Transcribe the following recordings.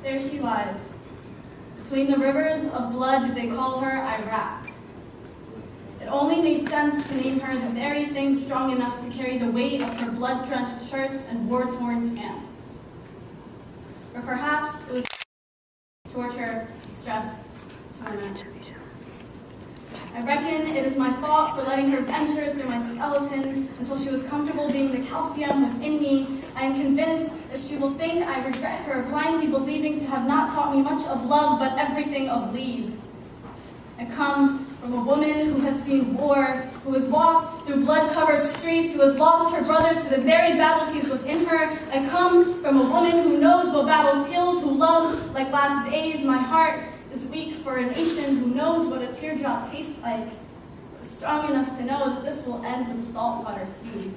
There she lies. Between the rivers of blood, they call her Iraq. It only made sense to name her the very thing strong enough to carry the weight of her blood-drenched shirts and war-torn pants. Or perhaps it was torture, stress, torment. I reckon it is my fault for letting her venture through my skeleton until she was comfortable being the calcium within me. I am convinced that she will think I regret her blindly believing to have not taught me much of love but everything of leave. I come from a woman who has seen war, who has walked through blood-covered streets, who has lost her brothers to the very battlefields within her. I come from a woman who knows what battle feels, who loves like last days. My heart is weak for a nation who knows what a teardrop tastes like, but strong enough to know that this will end with a saltwater sea.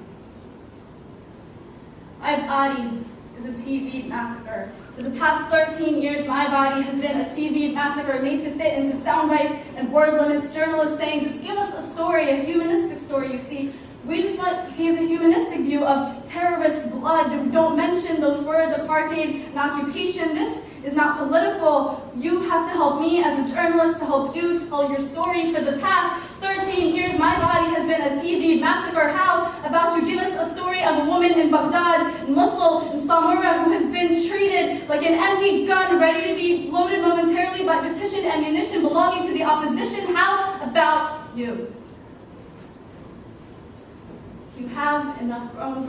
My body is a TV massacre. For the past 13 years, my body has been a TV massacre made to fit into sound bites and word limits. Journalists saying, just give us a story, a humanistic story, you see. We just want to give the humanistic view of terrorist blood. Don't mention those words, apartheid and occupation. This is not political. You have to help me as a journalist to help you tell your story. For the past 13 years, my body has been a TV massacre. How about you give us a story of a woman in Baghdad, in Mosul, in Samura, who has been treated like an empty gun, ready to be loaded momentarily by petitioned ammunition belonging to the opposition? How about you? You have enough bone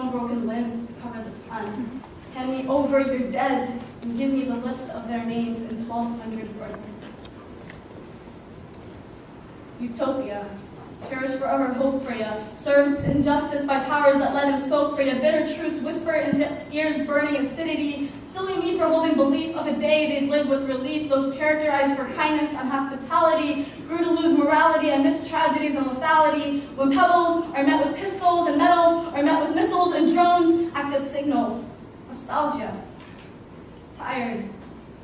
broken limbs to cover the sun. Hand me over your dead and give me the list of their names in 1,200 words. Utopia. Cherish forever hope for you. Serve injustice by powers that let and spoke for you. Bitter truths whisper into ears burning acidity. Silly me for holding belief of a day they'd live with relief. Those characterized for kindness and hospitality grew to lose morality amidst tragedies and lethality. When pebbles are met with pistols and metals are met with missiles and drones, act as signals. Nostalgia. Tired.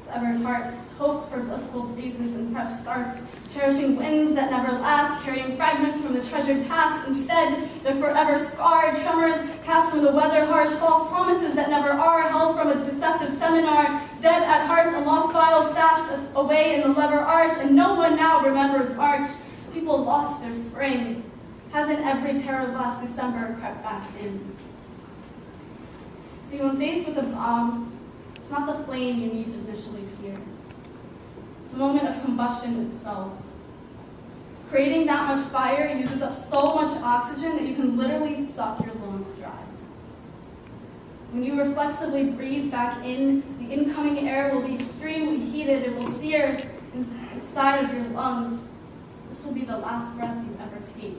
Severed hearts. Hope for blissful breezes and fresh starts. Cherishing winds that never last, carrying fragments from the treasured past. Instead, they're forever scarred, tremors cast from the weather, harsh false promises that never are, held from a deceptive seminar, dead at hearts and lost files stashed away in the lever arch, and no one now remembers March. People lost their spring. Hasn't every terror last December crept back in? See, when faced with a bomb, it's not the flame you need initially fear. It's a moment of combustion itself. Creating that much fire uses up so much oxygen that you can literally suck your lungs dry. When you reflexively breathe back in, the incoming air will be extremely heated. It will sear inside of your lungs. This will be the last breath you ever take.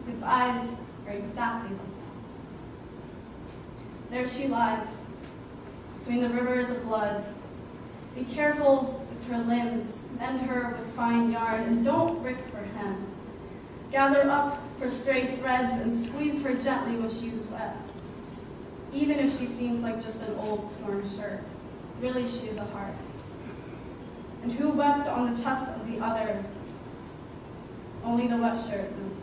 Goodbyes are exactly like that. There she lies, between the rivers of blood. Be careful with her limbs, mend her with fine yarn, and don't rip her hem. Gather up her stray threads and squeeze her gently when she is wet. Even if she seems like just an old torn shirt, really she is a heart. And who wept on the chest of the other? Only the wet shirt knows